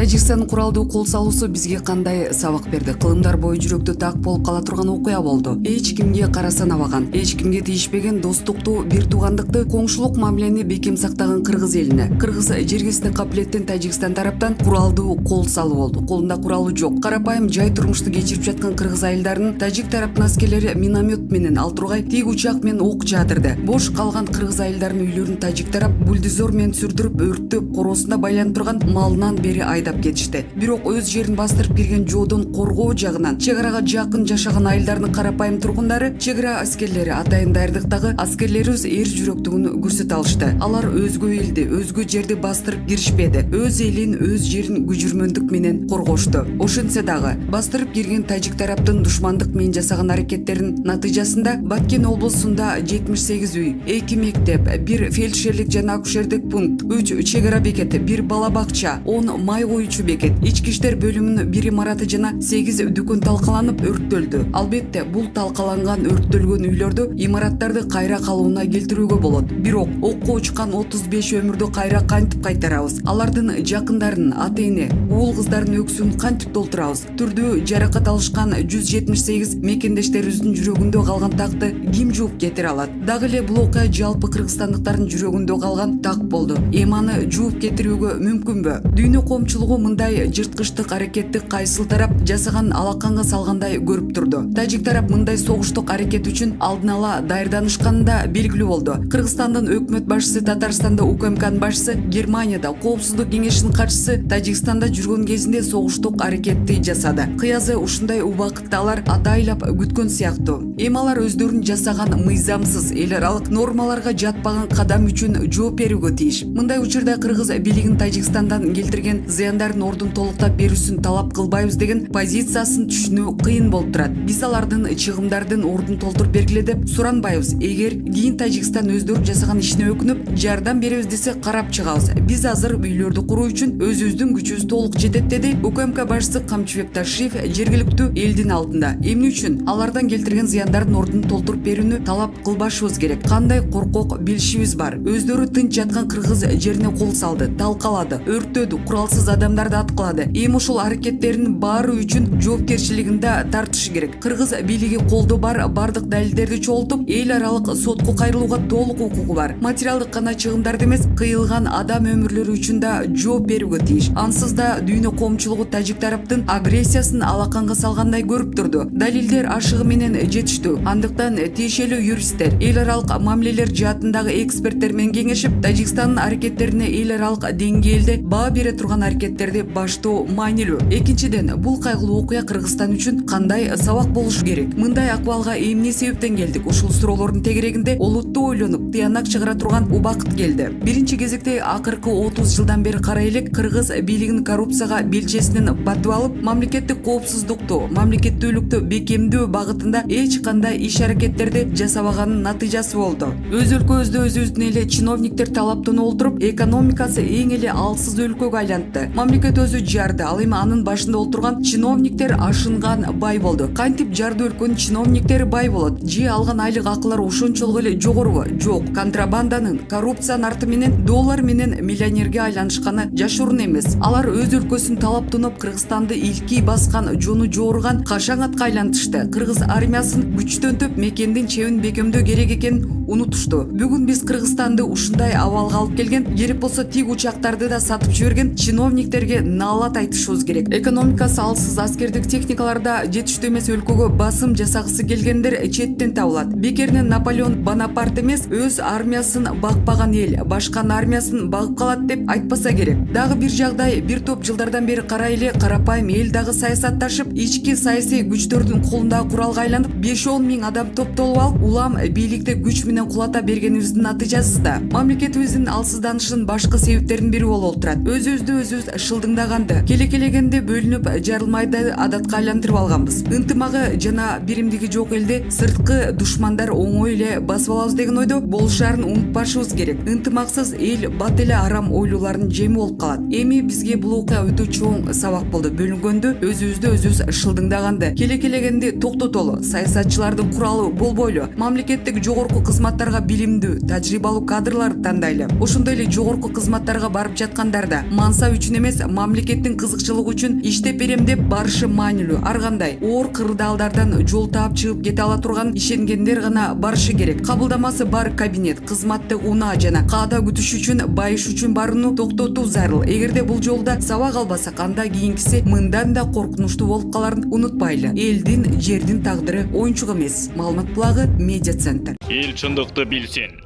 Тажикстандын куралдуу кол салуусу бизге кандай сабак берди? Кылымдар бою жүрөктү так болуп кала турган окуя болду. Эч кимге кара санабаган, эч кимге тийишпеген достукту, бир туугандыкты, коңшулук мамилени бекем сактаган кыргыз элине, кыргыз жергесине капилеттен Тажикстан тараптан куралдуу кол салуу болду. Колунда куралы жок, карапайым жай турмушту кечирип жаткан кыргыз айылдарын тажик тараптын аскерлери миномет менен, ал тургай тик учак менен ок жаадырды. Бош калган кыргыз айылдарын үйлөрүн тажик тарап бульдозер менен сүрдүрүп, өрттөп, коросунда байланып турган малынан бери айдап кетишти. Бирок өз жерин бастырып кирген жоодон коргоо жагынан чек арага жакын жашаган айылдардын карапайым тургундары чек ара аскерлери атайын даярдыктагы аскерлерибиз эр жүрөктүгүн көрсөтө алышты. Алар өзгө элди, өзгө жерди бастырып киришпеди. Өз элин, өз жерин күжүрмөндүк менен коргошту. Ошентсе дагы бастырып кирген тажик тараптын душмандык менен жасаган аракеттеринин натыйжасында Баткен облусунда 78 үй, 2 мектеп, 1 фельдшерлик жана акушердик пункт, 3 чек ара бекети, 1 бала бакча, 10 май коюучу бекет, ички иштер бөлүмүнүн 1 имараты жана 8 дүкөн талкаланып өрттөлдү. Албетте, бул талкаланган өрттөлгөн үйлөрдү, имараттарды кайра калууна келтирүүгө болот. Бирок окко учкан 35 өмүрдү кайра кантип кайтарабыз? Алардын жакындарын, ата-эне, уул кыздардын өксүн кантип толтурабыз? Түрдүү жаракат алышкан 178 мекендештерибиздин жүрөгүндө калган такты ким жууп кетире алат? Дагы эле бул окуя жалпы кыргызстандыктардын жүрөгүндө калган так болду. Эми аны жууп кетирүүгө мүмкүнбү? Дүйнө коомчулугу мындай жырткычтык аракетти кайсыл тарап жасаган алаканга салгандай көрүп турду. Тажик тарап мындай согуштук аракет үчүн алдын ала даярданышканы да белгилүү болду. Кыргызстандын өкмөт башчысы, Татарстанда УКМКнын башчысы, Германияда Коопсуздук кеңешинин катчысы Тажикстанда жүргөн кезинде согуштук аракетти жасады. Кыязы ушундай убакытта алар атайлап күткөн сыяктуу. Эми алар өздөрүнүн жасаган мыйзамсыз эл аралык нормаларга жатпаган кадам үчүн жооп берүүгө тийиш. Мындай учурда кыргыз бийлигин Тажикстандан келтирген зыяндардын ордун толуктап берүүсүн талап кылбайбыз деген позициясын түшүнүү кыйын болуп турат. Биз алардын чыгымдардын ордун толтуруп бергиле деп суранбайбыз. Эгер кийин Тажикстан өздөрү жасаган ишине өкүнүп, жардам беребиз десе карап чыгабыз. Биз азыр үйлөрдү куруу үчүн өзүбүздүн күчүбүз толук жетет, деди УКМК башчысы Камчыбек Ташиев жергиликтүү элдин алдында. Эмне үчүн алардан келтирген зыяндардын ордун толтуруп берүүнү талап кылбашыбыз керек? Кандай коркок билишибиз бар? Өздөрү тынч жаткан кыргыз жерине кол салды, талкалады, өрттөдү, куралсыз адамдарды аткылады. Эми ушул аракеттердин баары үчүн жоопкерчилигин да тартышы керек. Кыргыз бийлиги колдо бар бардык далилдерди чогултуп, эл аралык сотко кайрылууга толук укугу бар. Материалдык гана чыгымдарды эмес, кыйылган адам өмүрлөрү үчүн да жооп берүүгө тийиш. Ансыз да дүйнө коомчулугу тажик тараптын агрессиясын алаканга салгандай көрүп турду. Далилдер ашыгы менен жетиштүү. Андыктан тиешелүү юристтер, эл аралык мамилелер жаатындагы эксперттер менен кеңешип, Тажикстандын аракеттерине эл аралык деңгээлде баа бере турган аракеттерди баштоо маанилүү. Экинчиден, бул кайгылуу окуя Кыргызстан үчүн кандай сабак болушу керек? Мындай акыбалга эмне себептен келдик? Ушул суроолордун тегерегинде олуттуу ойлонуп, тыянак чыгара турган убакыт келди. Биринчи кезекте акыркы 30 жылдан бери карай элек кыргыз бийлигин коррупцияга белчесинен батып алып, мамлекеттик коопсуздукту, мамлекеттүүлүктү бекемдөө багытында эч кандай иш аракеттерди жасабаганын натыйжасы болду. Өз өлкөбүздө өзүбүздүн эле чиновниктер талаптан олтуруп, экономикасы эң эле алсыз өлкөгө айланды. Мамлекет өзү жарды, ал эми анын башында отурган чиновниктер ашынган бай болду. Кантип жарды өлкөнүн чиновниктери бай болот? Же алган айлык акылары ошончолук эле жогорубу? Жок, контрабанданын, коррупциянын арты менен доллар менен миллионерге айланышканы жашыруун эмес. Алар өз өлкөсүн талаптанып, Кыргызстанды илки баскан, жону жооруган кашаң атка айлантышты. Кыргыз армиясын күчтөнтүп, мекендин чебин бекемдөө керек экенин унутушту. Бүгүн биз Кыргызстанды ушундай абалга алып келген, керек болсо тик учактарды да сатып жиберген чиновниктерге наалат айтышыбыз керек. Экономикасы алсыз аскердик техникаларда жетиштүү эмес өлкөгө басым жасагысы келгендер четтен табылат. Бекеринен Наполеон Бонапарт эмес, өз армиясын бакпаган эл башканын армиясын багып калат деп айтпаса керек. Дагы бир жагдай, бир топ жылдардан бери карай эле карапайым эл дагы саясатташып, ички саясий күчтөрдүн колундагы куралга айланып, 5-10 миң адам топтолуп алып, улам бийликти күч менен кулата бергенибиздин натыйжасында мамлекетибиздин алсызданышынын башкы себептеринин бири болуп турат. Өзүбүздү өзүбүз шылдыңдаганды, келекелегенде бөлүнүп жарылмайды адатка айлантырып алганбыз. Ынтымагы жана биримдиги жок элди сырткы душмандар оңой эле басып алабыз деген ойдо болушаарын унутпашыбыз керек. Ынтымаксыз эл бат эле арам ойлуулардын жеми болуп калат. Эми бизге бул окуя өтө чоң сабак болду. Бөлүнгөндө өзүбүздү өзүбүз шылдыңдаганды, келекелегенди токтотолу, саясатчылардын куралы болбойлу, мамлекеттик жогорку кызматтарга билимдүү, тажрыйбалуу кадрларды тандайлы. Ошондой эле жогорку кызматтарга барып жаткандарда мансап үчүн эмес, эмес, мамлекеттин кызыкчылыгы үчүн иштеп берем деп барышы маанилүү. Ар кандай оор кырдаалдардан жол таап чыгып кете ала турган ишенгендер гана барышы керек. Кабылдамасы бар кабинет, кызматты унаа жана каада күтүш үчүн, байыш үчүн барууну токтотуу зарыл. Эгерде бул жолда сабак албасак, анда кийинкиси мындан да коркунучтуу болуп каларын унутпайлы. Элдин, жердин тагдыры оюнчук эмес. Маалымат булагы Медиа Центр. Эл чындыкты билсин.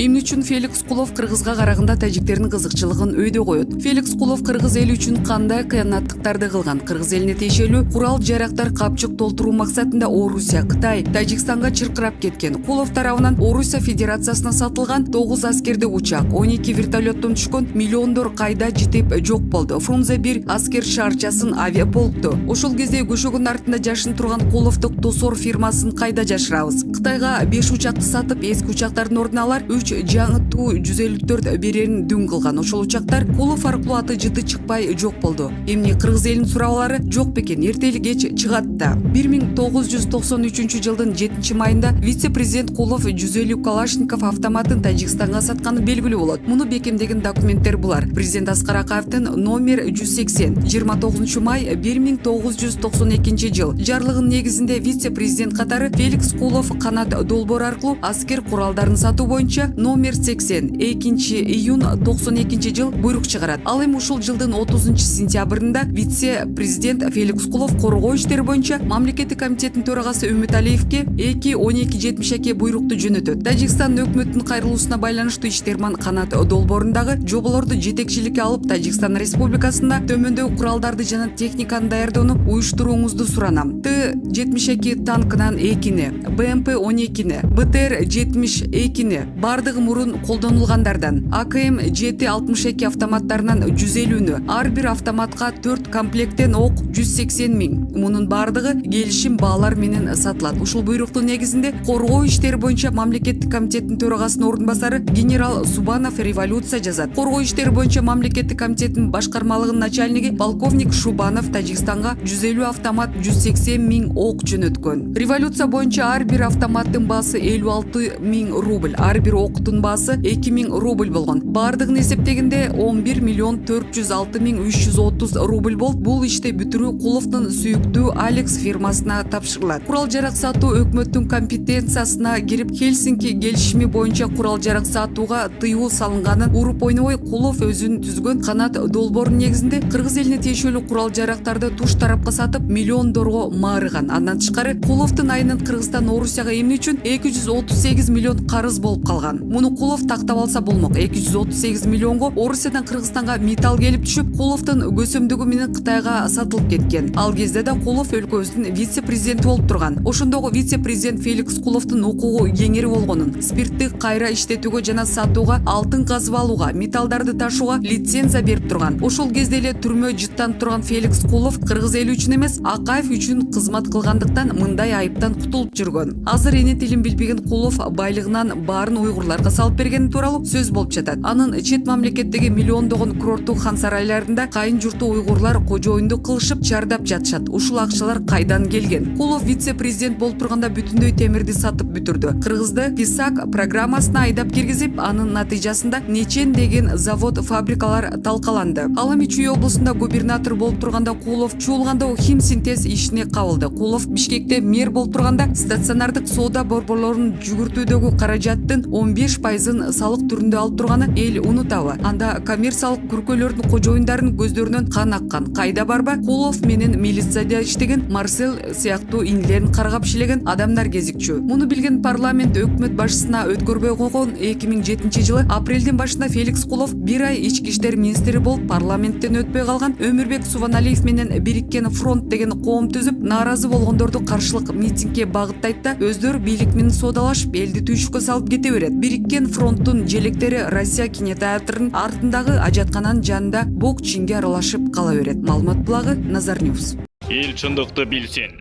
Эмне үчүн Феликс Кулов кыргызга караганда тажиктердин кызыкчылыгын өйдө коет? Феликс Кулов кыргыз эли үчүн кандай кыянаттыктарды кылган? Кыргыз элине тиешелүү курал жарактар капчык толтуруу максатында Орусия, Кытай, Тажикстанга чыркырап кеткен. Кулов тарабынан Орусия Федерациясына сатылган 9 аскердик учак, 12 вертолеттон түшкөн миллиондор кайда жетип жок болду. Фрунзе 1 аскер шаарчасын авиаполкту. Ошол кезде көшөгүнүн артында жашын турган Куловдук Тосор фирмасын кайда жашырабыз? Кытайга 5 учакты сатып, эски учактардын ордуна алар 3 жаңы Ту-154 берерин дүн кылган. Ошол учактар Кулов аркылуу аты жыты чыкпай жок болду. Эмне кыргыз элинин сурабалары жок бекен, эртели кеч чыгат да. 1993 жылдын 7-майында вице-президент Кулов 150 Калашников автоматын Тажикстанга сатканы белгилүү болот. Муну бекемдеген документтер булар. Президент Аскар Акаевдин номер 180 29 май 1992 жыл жарлыгынын негизинде вице-президент катары Феликс Кулов канат долбоор аркылуу аскер куралдарын сатуу боюнча номер 80 2-июнь 92 жыл буйрук чыгарат. Ал эми ушул жылдын 30 сентябрында вице-президент Феликс Кулов коргоо иштери боюнча мамлекеттик комитеттин төрагасы Үмүт Алиевке 2-12-72 буйрукту жөнөтөт. Тажикстан өкмөтүнүн кайрылуусуна байланыштуу иштерман канат долбоорундагы жоболорду жетекчиликке алып, Тажикстан Республикасында төмөндөгү куралдарды жана техниканы даярдоону уюштурууңузду суранам. Т-72 танкынан 2-ни, БМП-12-ни, БТР-72-ни, бардыгы мурун колдонулгандардан, АКМ-762 автоматтарынан 150-нү, ар бир автоматка 4 комплекттен ок 180 миң. Мунун бардыгы келишим баалар менен сатылат. Ушул буйруктун негизинде коргоо иштери боюнча мамлекеттик комитеттин төрагасынын ордун басары генерал Субанов революция жазат. Коргоо иштери боюнча мамлекеттик комитеттин башкармалыгынын начальниги полковник Шубанов Тажикстанга 150 автомат 180 миң ок жөнөткөн. Революция боюнча ар бир автоматтын баасы 56 миң рубль, ар бир октун баасы 2 миң рубль болгон. Бардыгын эсептегенде 11 миллион 406 миң 330 рубль болуп, бул ишти бүтүрүү Куловдун сүйүктүү Алекс фирмасына тапшырылат. Курал жарак сатуу өкмөттүн компетенциясына кирип, Хельсинки келишими боюнча курал жарак сатууга тыюу салынганын уруп ойнобой, Кулов өзүнүн түзгөн канат долбоорунун негизинде кыргыз элине тиешелүү курал жарактарды туш тарапка сатып, миллиондорго маарыган. Андан тышкары Куловдун айынан Кыргызстан Орусияга эмне үчүн 238 миллион карыз болуп калган. Муну Кулов тактап алса болмок. 238 миллионго Орусиядан Кыргызстанга металл келип түшүп, Куловдун көсөмдүгү менен Кытайга сатылып кеткен. Ал кезде да Кулов өлкөбүздүн вице-президенти болуп турган. Ошондогу вице-президент Феликс Куловдун укугу кеңири болгонун, спиртти кайра иштетүүгө жана сатууга, алтын казып алууга, металлдарды ташууга лицензия берип турган. Ошол кезде эле түрмө жыттанып турган Феликс Кулов кыргыз эли үчүн эмес, Акаев үчүн кызмат кылгандыктан мындай айыптан кутулуп жүргөн. Азыр эне тилин билбеген Кулов байлыгынан баарын уйгурларга салып бергени тууралуу сөз болуп жатат. Анын чет мамлекеттеги миллиондогон курорттук хан сарайларында кайын журту уйгурлар кожоюндук кылышып чардап жатышат. Ушул акчалар кайдан келген? Кулов вице-президент болуп турганда бүтүндөй темирди сатып бүтүрдү. Кыргызды ПИСАК программасына айдап киргизип, анын натыйжасында нечен деген завод, фабрикалар талкаланды. Ал эми Чүй облусунда губернатор болуп турганда Кулов Чуулганда хим синтез ишине кабылды. Кулов Бишкекте мэр болуп турганда стационардык соода борборлорун жүгүртүүдөгү каражаттын 15%-ын салык түрүндө алып турганы эл унутабы? Анда коммерциялык күркөлөрдүн кожоюндарынын көздөрүнөн кан аккан. Кайда барба? Кулов менен милицияда иштеген Марсел сыяктуу инилерин каргап шилеген адамдар кезикчү. Муну билген парламент өкмөт башчысына өткөрбөй койгон. 2007 жылы апрелдин башында Феликс Кулов 1 ай ички иштер министри болуп, парламенттен өтпөй калган. Өмүрбек Субаналиев менен Бириккен фронт деген коом түзүп, нааразы болгондорду каршылык митингге багыттайт да өздөрү бийлик менен соодалашып, элди түйшүккө салып кете берет. Бириккен фронттун желектери Россия кинотеатрынын артындагы ажаткананын жанында бок чинге аралашып кала берет. Маалымат булагы Назар Ньюс. Эл чындыкты билсин.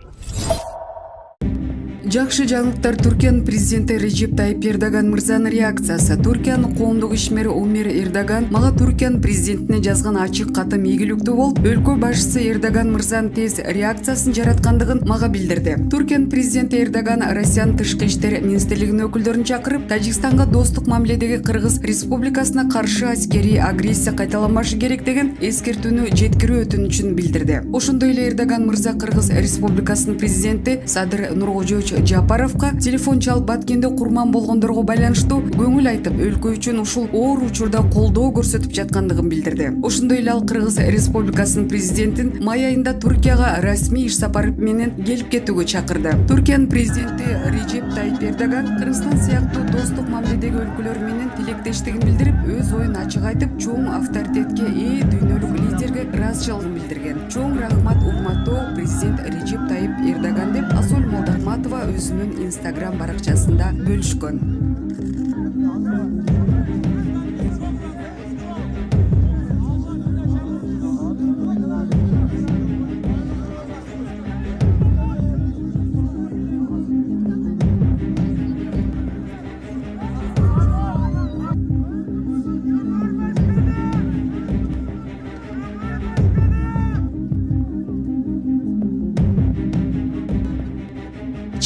Жакшы жаңылыктар. Түркиянын президенти Режеп Тайип Эрдоган мырзанын реакциясы. Түркиянын коомдук ишмери Умер Эрдоган мага Түркиянын президентине жазган ачык катым ийгиликтүү болуп, өлкө башчысы Эрдоган мырзанын тез реакциясын жараткандыгын мага билдирди. Түркиянын президенти Эрдоган Россиянын тышкы иштер министрлигинин өкүлдөрүн чакырып, Тажикстанга достук мамиледеги Кыргыз Республикасына каршы аскерий агрессия кайталанбашы керек деген эскертүүнү жеткирүү өтүнүчүн билдирди. Ошондой эле Эрдоган мырза Кыргыз Республикасынын президенти Садыр Нуркожоевич Жапаровго телефон чалып Баткенде курман болгондорго байланыштуу көңүл айтып, өлкө үчүн ушул оор учурда колдоо көрсөтүп жаткандыгын билдирди. Ошондой эле ал Кыргыз Республикасынын президентин май айында Түркияга расмий иш сапары менен келип кетүүгө чакырды. Түркиянын президенти Режеп Тайип Эрдоган Кыргызстан сыяктуу достук мамиледеги өлкөлөр менен тилектештигин билдирип, өз оюн ачык айтып, чоң авторитетке ээ дүйнөлүк лидерге ыраазычылыгын билдирген. Чоң рахмат, урматтуу президент Режеп Тайип Эрдоган деп Асол Молдахматова өзүнүн Instagram баракчасында бөлүшкөн.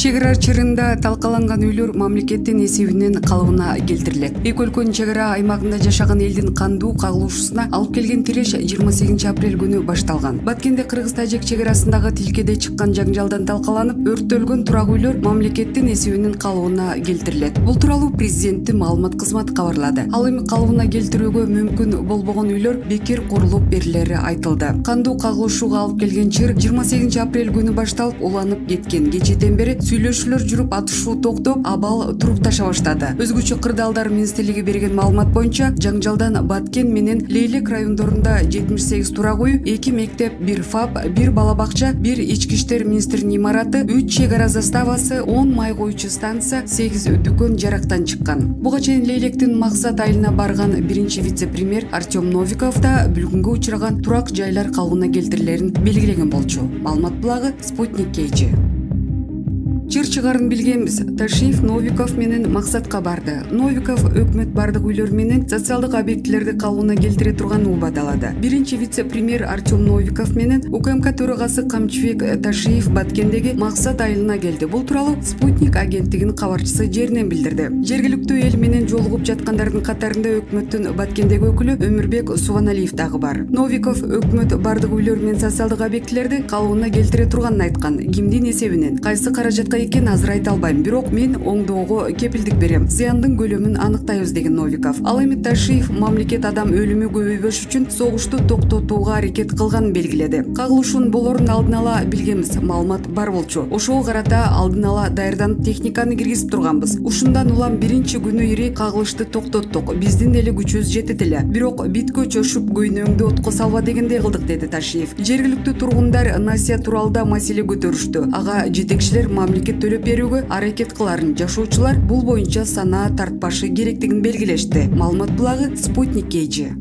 Чек ара чырында талкаланган үйлөр мамлекеттин эсебинен калыбына келтирилет. Эки өлкөнүн чек ара аймагында жашаган элдин кандуу кагылышуусуна алып келген тиреш 28 апрель күнү башталган. Баткенде Кыргыз-Тажик чек арасындагы тилкеде чыккан жаңжалдан талкаланып, өрттөлгөн турак үйлөр мамлекеттин эсебинен калыбына келтирилет. Бул тууралуу президенттин маалымат кызматы кабарлады. Ал эми калыбына келтирүүгө мүмкүн болбогон үйлөр бекер курулуп берилери айтылды. Кандуу кагылышууга алып келген чыр 28 апрель күнү башталып, уланып кеткен. Кечеден бери сүйлөшүүлөр жүрүп, атышуу токтоп, абал туруп таша баштады. Өзгөчө кырдаалдар министрлиги берген маалымат боюнча, жаңжалдан Баткен менен Лейлек райондорунда 78 турак үй, 2 мектеп, 1 ФАП, 1 бала бакча, 1 ички иштер министринин имараты, 3 чек ара заставасы, 10 май коюучу станция, 8 дүкөн жарактан чыккан. Буга чейин Лейлектин максат айылына барган биринчи вице-премьер Артем Новиков да бүлгүнгө учураган турак жайлар калыбына келтирилерин белгилеген болчу. Маалымат булагы Спутник KG. Чыр чыгарын билгенбиз. Ташиев Новиков менен максатка барды. Новиков өкмөт бардык үйлөр менен социалдык объектилерди калыбына келтире турган убадалады. Биринчи вице-премьер Артем Новиков менен УКМК төрагасы Камчыбек Ташиев Баткендеги максат айылына келди. Бул тууралуу Спутник агенттигинин кабарчысы жеринен билдирди. Жергиликтүү эл менен жолугуп жаткандардын катарында өкмөттүн Баткендеги өкүлү Өмүрбек Субаналиев дагы бар. Новиков өкмөт бардык үйлөр менен социалдык объектилерди калыбына келтире турганын айткан. Кимдин эсебинен, кайсы каражатка экен азыр айта албайм, бирок мен оңдоого кепилдик берем. Зыяндын көлөмүн аныктайбыз деген Новиков. Ал эми Ташиев мамлекет адам өлүмү көбөйбөш үчүн согушту токтотууга аракет кылганын белгиледи. Кагылышуунун болорун алдын ала билгенбиз, маалымат бар болчу. Ошого карата алдын ала даярданып техниканы киргизип турганбыз. Ушундан улам биринчи күнү ири кагылышты токтоттук. Биздин эле күчүбүз жетет эле. Бирок биткө чөшүп көйнөңдү отко салба дегендей кылдык, деди Ташиев. Жергиликтүү тургундар насия тууралда маселе көтөрүштү. Ага жетекчилер мамлекет төлөп берүүгө аракет кыларын, жашоочулар бул боюнча санаа тартпашы керектигин белгилешти. Маалымат булагы Спутник KG.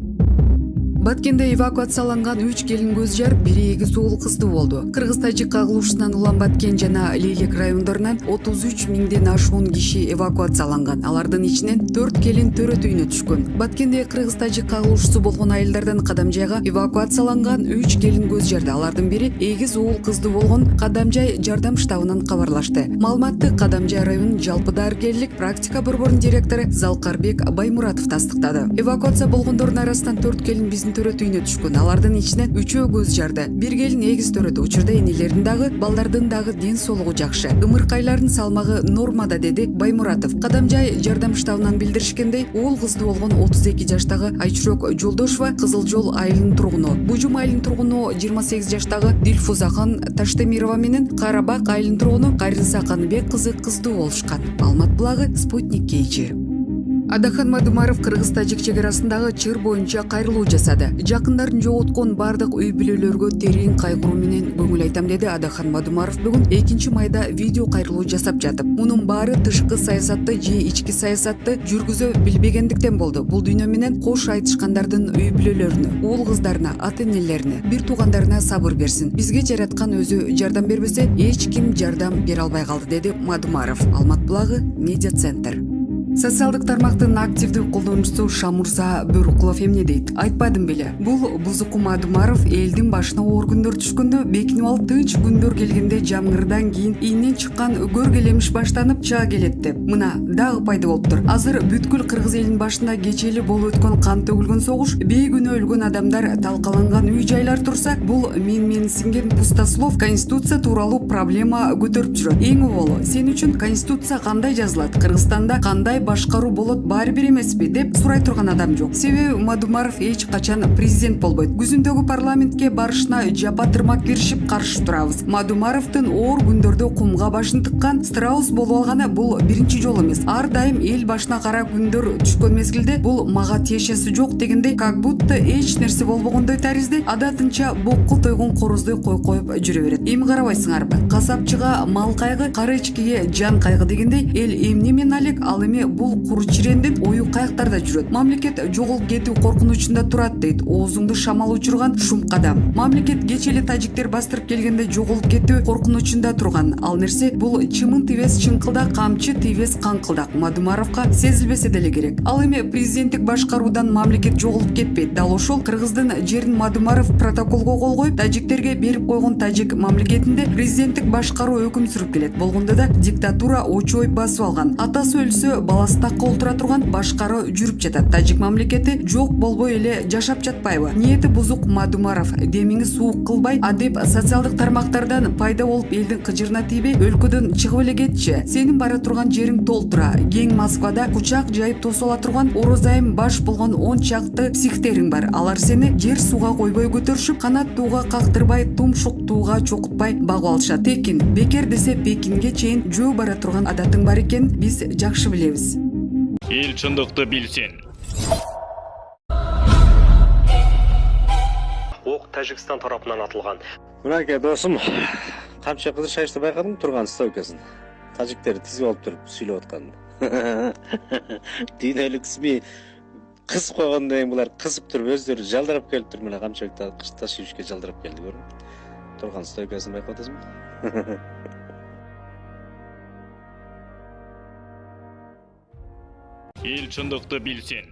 Баткенде эвакуацияланган 3 келин көз жар, бири эгиз уул кыздуу болду. Кыргыз-Тажик кагылышынан улам Баткен жана Лейлек райондорунан 33 миңден ашуун киши эвакуацияланган. Алардын ичинен 4 келин төрөт үйүнө түшкөн. Баткенде Кыргыз-Тажик кагылышуусу болгон айылдардан Кадамжайга эвакуацияланган 3 келин көз жарды. Алардын бири эгиз уул кыздуу болгон Кадамжай жардам штабынан кабарлашты. Маалыматты Кадамжай районунун жалпы дарыгерлик практика борборунун директору Залкарбек Баймуратов тастыктады. Эвакуация болгондордун арасынан 4 келин биздин төрөт үйүнө түшкөн. Алардын ичинен 3-өө көз жарды. Бир келин эгиз төрөт. Учурда энелердин дагы, балдардын дагы ден соолугу жакшы. Ымыркайлардын салмагы нормада, деди Баймуратов. Кадамжай жардам штабынан билдиришкендей, уул кыздуу болгон 32 жаштагы Айчурок Жолдошова Кызыл Жол айылынын тургуну, Бужум айылынын тургуну 28 жаштагы Дилфузахан Таштемирова менен Карабак айылынын тургуну Кайрынса Каныбек кызы кыздуу болушкан. Маалымат булагы Спутник KG. Адахан Мадумаров Кыргыз-Тажик чегарасындагы чыр боюнча кайрылуу жасады. Жакындарын жоготкон бардык үй бүлөлөргө терең кайгыруу менен көңүл айтам деди Адахан Мадумаров бүгүн 2-майда видео кайрылуу жасап жатып. Мунун баары тышкы саясатты же ички саясатты жүргүзө билбегендиктен болду. Бул дүйнө менен кош айтышкандардын үй бүлөлөрүнө, уул кыздарына, ата-энелерине, бир туугандарына сабыр берсин. Бизге жараткан өзү жардам бербесе, эч ким жардам бере албай калды, деди Мадумаров. Алмат булагы, Медиа центр. Социалдык тармактын активдүү колдонуучусу Шамурза Бөркулов эмне дейт? Айтпадым беле. Бул Бузуку Мадумаров элдин башына оор күндөр түшкөндө, бекинип алып тынч күндөр келгенде жамгырдан кийин ийинен чыккан көргелемиш баштанып чыга келет деп. Мына дагы пайда болуптур. Азыр бүткүл кыргыз элинин башында кечээли болуп өткөн кан төгүлгөн согуш, бейгүнөө өлгөн адамдар талкаланган үй жайлар турса, бул мен синген пустослов конституция тууралуу проблема көтөрүп жүрөт. Эң оболу, сен үчүн конституция кандай жазылат? Кыргызстанда кандай башкаруу болот, баары бир эмеспи деп сурай турган адам жок. Себеби Мадумаров эч качан президент болбойт. Күзүндөгү парламентке барышына жапа тырмак киришип каршы турабыз. Мадумаровдун оор күндөрдө кумга башын тыккан страус болуп алганы бул биринчи жолу эмес. Ар дайым эл башына кара күндөр түшкөн мезгилде бул мага тиешеси жок дегендей, как будто эч нерсе болбогондой таризде адатынча бокко тойгон короздой коюп жүрө берет. Эми карабайсыңарбы? Касапчыга мал кайгы, кара эчкиге жан кайгы дегендей, эл эмне менен алек, ал эми бул кур чирендин ою каяктарда жүрөт. Мамлекет жоголуп кетүү коркунучунда турат дейт оозуңду шамал учурган Шумкадам. Мамлекет кечээ эле тажиктер бастырып келгенде жоголуп кетүү коркунучунда турган. Ал нерсе бул чымын тибес чыңкылдак, камчы тибес каңкылдак. Мадумаровго сезилбесе деле керек. Ал эми президенттик башкаруудан мамлекет жоголуп кетпейт. Дал ошол Кыргыздын жерин Мадумаров протоколго кол коюп, тажиктерге берип койгон тажик мамлекетинде президенттик башкаруу өкүм сүрүп келет. Болгондо да диктатура очой басып алган. Атасы өлсө баласы такка олтура турган башкаруу жүрүп жатат. Тажик мамлекети жок болбой эле жашап жатпайбы? Ниети бузук Мадумаров демиңи суук кылбай, адеп социалдык тармактардан пайда болуп элдин кыжырына тийбей, өлкөдөн чыгып эле кетчи. Сенин бара турган жериң толтура. Кең Москвада кучак жайып тосуп ала турган орозайым баш болгон 10 чакты психтериң бар. Алар сени жер сууга койбой көтөрүшүп, канат тууга кактырбай, тумшук тууга чокутпай багып алышат. Текин, бекер десе Пекинге чейин жөө бара турган адатың бар экенин биз жакшы билебиз. Эл чындыкты билсин. Ок Тажикстан тарапынан атылган. Мынаке досум, камча кызыр шашты байкадың турган стойкасын. Тажиктер тизип алып туруп сүйлөп аткан. Дүйнөлүк СМИ кыз койгондон кийин булар кызып туруп өздөрү жалдырап келиптир, мына камчакта кыш ташыйбышка жалдырап келди, көрдүң. Турган стойкасын байкап атасыңбы? Эл чындыкты билсин.